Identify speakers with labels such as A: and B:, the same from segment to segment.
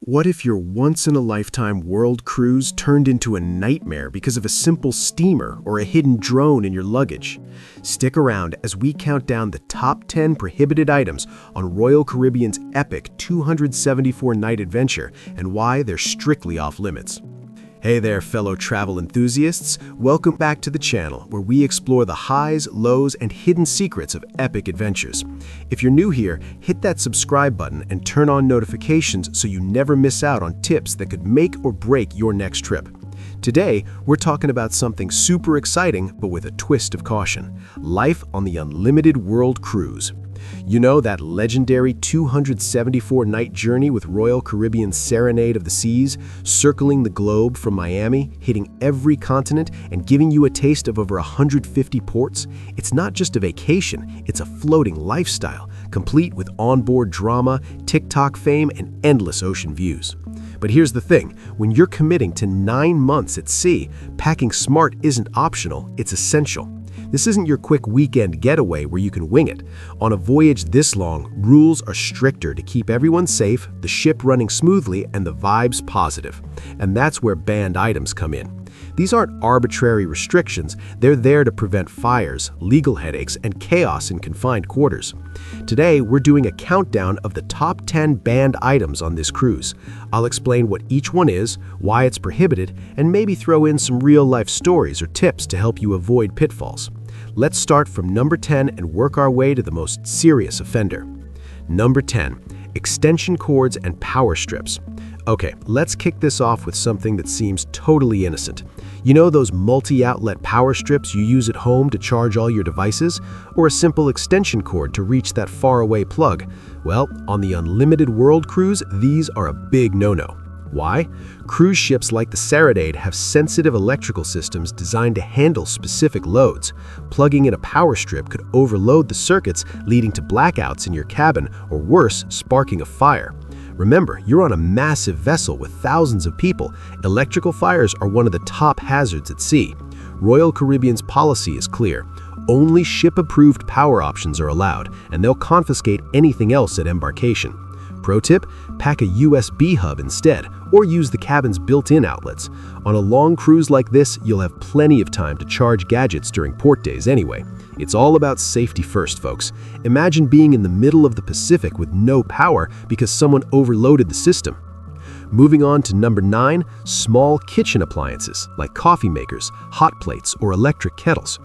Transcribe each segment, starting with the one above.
A: What if your once-in-a-lifetime world cruise turned into a nightmare because of a simple steamer or a hidden drone in your luggage? Stick around as we count down the top 10 prohibited items on Royal Caribbean's epic 274-night adventure and why they're strictly off-limits. Hey there, fellow travel enthusiasts. Welcome back to the channel where we explore the highs, lows, and hidden secrets of epic adventures. If you're new here, hit that subscribe button and turn on notifications so you never miss out on tips that could make or break your next trip. Today, we're talking about something super exciting but with a twist of caution: life on the unlimited world cruise. You know, that legendary 274-night journey with Royal Caribbean's Serenade of the Seas, circling the globe from Miami, hitting every continent, and giving you a taste of over 150 ports? It's not just a vacation, it's a floating lifestyle, complete with onboard drama, TikTok fame, and endless ocean views. But here's the thing: when you're committing to 9 months at sea, packing smart isn't optional, it's essential. This isn't your quick weekend getaway where you can wing it. On a voyage this long, rules are stricter to keep everyone safe, the ship running smoothly, and the vibes positive. And that's where banned items come in. These aren't arbitrary restrictions, they're there to prevent fires, legal headaches, and chaos in confined quarters. Today, we're doing a countdown of the top 10 banned items on this cruise. I'll explain what each one is, why it's prohibited, and maybe throw in some real-life stories or tips to help you avoid pitfalls. Let's start from number 10 and work our way to the most serious offender. Number 10. Extension cords and power strips. Okay, let's kick this off with something that seems totally innocent. You know those multi-outlet power strips you use at home to charge all your devices? Or a simple extension cord to reach that faraway plug? Well, on the Unlimited World Cruise, these are a big no-no. Why? Cruise ships like the Serenade have sensitive electrical systems designed to handle specific loads. Plugging in a power strip could overload the circuits, leading to blackouts in your cabin, or worse, sparking a fire. Remember, you're on a massive vessel with thousands of people. Electrical fires are one of the top hazards at sea. Royal Caribbean's policy is clear: only ship-approved power options are allowed, and they'll confiscate anything else at embarkation. Pro tip: pack a USB hub instead, or use the cabin's built-in outlets. On a long cruise like this, you'll have plenty of time to charge gadgets during port days anyway. It's all about safety first, folks. Imagine being in the middle of the Pacific with no power because someone overloaded the system. Moving on to number 9, small kitchen appliances like coffee makers, hot plates, or electric kettles.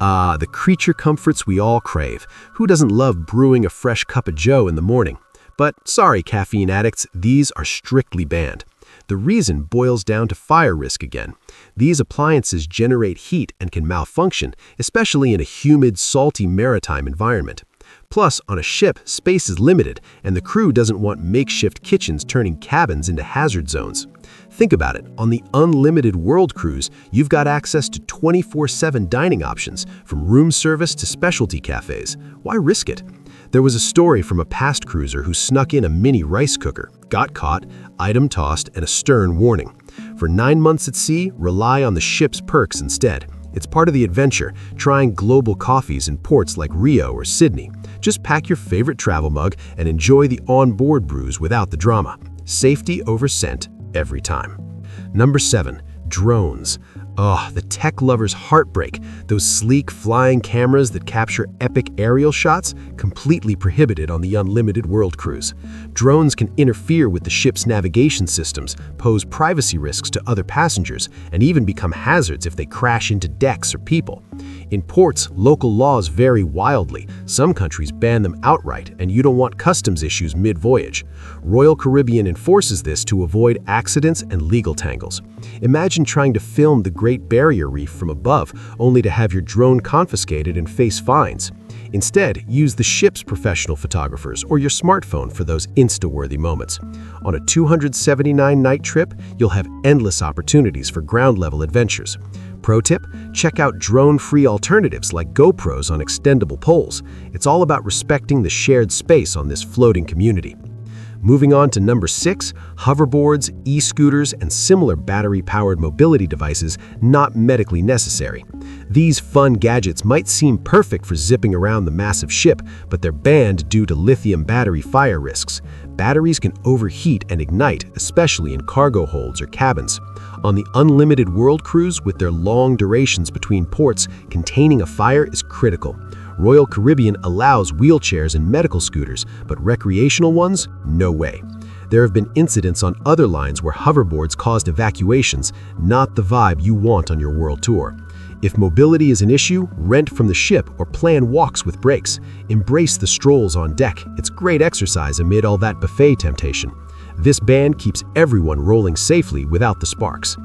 A: The creature comforts we all crave. Who doesn't love brewing a fresh cup of joe in the morning? But sorry, caffeine addicts, these are strictly banned. The reason boils down to fire risk again. These appliances generate heat and can malfunction, especially in a humid, salty maritime environment. Plus, on a ship, space is limited, and the crew doesn't want makeshift kitchens turning cabins into hazard zones. Think about it. On the Unlimited World Cruise, you've got access to 24/7 dining options, from room service to specialty cafes. Why risk it? There was a story from a past cruiser who snuck in a mini rice cooker, got caught, item tossed, and a stern warning. For 9 months at sea, rely on the ship's perks instead. It's part of the adventure, trying global coffees in ports like Rio or Sydney. Just pack your favorite travel mug and enjoy the onboard brews without the drama. Safety over scent every time. Number 7. Drones. Oh, the tech lover's heartbreak. Those sleek flying cameras that capture epic aerial shots, completely prohibited on the Unlimited World Cruise. Drones can interfere with the ship's navigation systems, pose privacy risks to other passengers, and even become hazards if they crash into decks or people. In ports, local laws vary wildly. Some countries ban them outright, and you don't want customs issues mid-voyage. Royal Caribbean enforces this to avoid accidents and legal tangles. Imagine trying to film the Great Barrier Reef from above, only to have your drone confiscated and face fines. Instead, use the ship's professional photographers or your smartphone for those Insta-worthy moments. On a 279-night trip, you'll have endless opportunities for ground-level adventures. Pro tip: check out drone-free alternatives like GoPros on extendable poles. It's all about respecting the shared space on this floating community. Moving on to number 6, hoverboards, e-scooters, and similar battery-powered mobility devices not medically necessary. These fun gadgets might seem perfect for zipping around the massive ship, but they're banned due to lithium battery fire risks. batteries can overheat and ignite, especially in cargo holds or cabins. On the unlimited world cruise, with their long durations between ports, containing a fire is critical. Royal Caribbean allows wheelchairs and medical scooters, but recreational ones, no way. There have been incidents on other lines where hoverboards caused evacuations, not the vibe you want on your world tour. If mobility is an issue, rent from the ship or plan walks with breaks. Embrace the strolls on deck. It's great exercise amid all that buffet temptation. This band keeps everyone rolling safely without the sparks.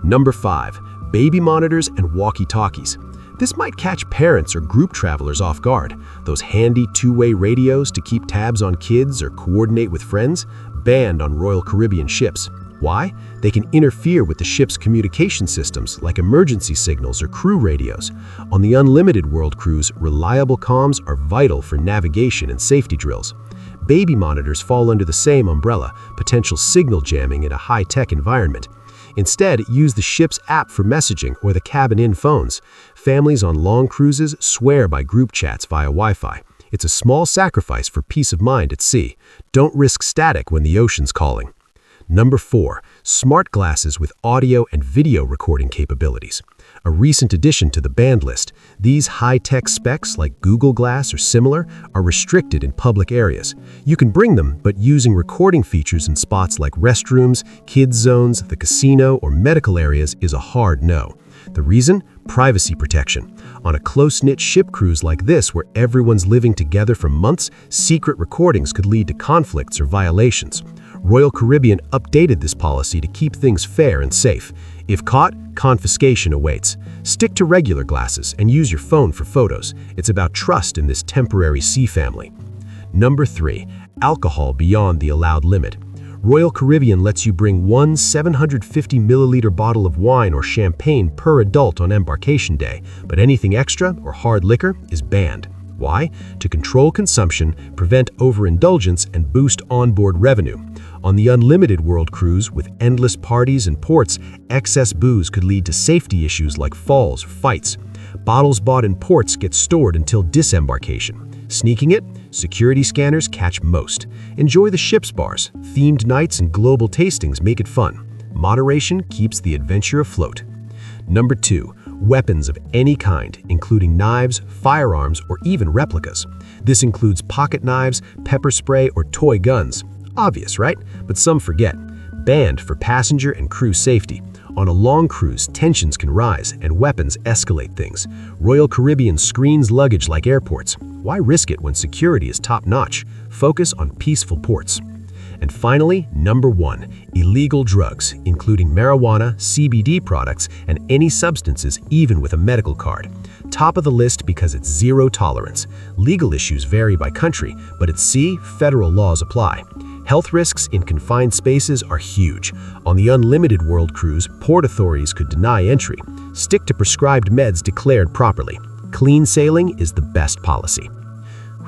A: Number 5. Baby monitors and walkie-talkies. This might catch parents or group travelers off guard. Those handy two-way radios to keep tabs on kids or coordinate with friends, banned on Royal Caribbean ships. Why? They can interfere with the ship's communication systems like emergency signals or crew radios. On the unlimited world cruise, reliable comms are vital for navigation and safety drills. Baby monitors fall under the same umbrella, potential signal jamming in a high-tech environment. Instead, use the ship's app for messaging or the cabin-in phones. Families on long cruises swear by group chats via Wi-Fi. It's a small sacrifice for peace of mind at sea. Don't risk static when the ocean's calling. Number 4. Smart glasses with audio and video recording capabilities. A recent addition to the banned list, these high-tech specs like Google Glass or similar are restricted in public areas. You can bring them, but using recording features in spots like restrooms, kids zones, the casino, or medical areas is a hard no. The reason? Privacy protection. On a close-knit ship cruise like this where everyone's living together for months, secret recordings could lead to conflicts or violations. Royal Caribbean updated this policy to keep things fair and safe. If caught, confiscation awaits. Stick to regular glasses and use your phone for photos. It's about trust in this temporary sea family. Number 3. Alcohol beyond the allowed limit. Royal Caribbean lets you bring one 750 milliliter bottle of wine or champagne per adult on embarkation day, but anything extra or hard liquor is banned. Why? To control consumption, prevent overindulgence, and boost onboard revenue. On the unlimited world cruise, with endless parties and ports, excess booze could lead to safety issues like falls or fights. Bottles bought in ports get stored until disembarkation. Sneaking it? Security scanners catch most. Enjoy the ship's bars. Themed nights and global tastings make it fun. Moderation keeps the adventure afloat. Number 2. Weapons of any kind, including knives, firearms, or even replicas. This includes pocket knives, pepper spray, or toy guns. Obvious, right? But some forget. Banned for passenger and crew safety. On a long cruise, tensions can rise and weapons escalate things. Royal Caribbean screens luggage like airports. Why risk it when security is top-notch? Focus on peaceful ports. And finally, number 1, illegal drugs, including marijuana, CBD products, and any substances even with a medical card. Top of the list because it's zero tolerance. Legal issues vary by country, but at sea, federal laws apply. Health risks in confined spaces are huge. On the unlimited world cruise, port authorities could deny entry. Stick to prescribed meds declared properly. Clean sailing is the best policy.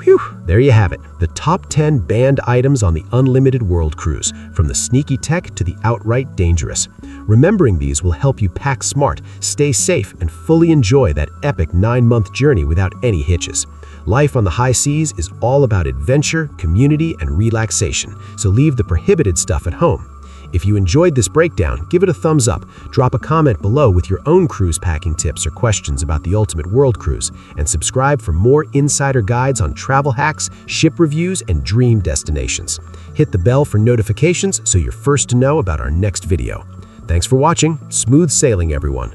A: Whew, there you have it. The top 10 banned items on the unlimited world cruise, from the sneaky tech to the outright dangerous. Remembering these will help you pack smart, stay safe, and fully enjoy that epic 9-month journey without any hitches. Life on the high seas is all about adventure, community, and relaxation, so leave the prohibited stuff at home. If you enjoyed this breakdown, give it a thumbs up, drop a comment below with your own cruise packing tips or questions about the ultimate world cruise, and subscribe for more insider guides on travel hacks, ship reviews, and dream destinations. Hit the bell for notifications so you're first to know about our next video. Thanks for watching. Smooth sailing, everyone.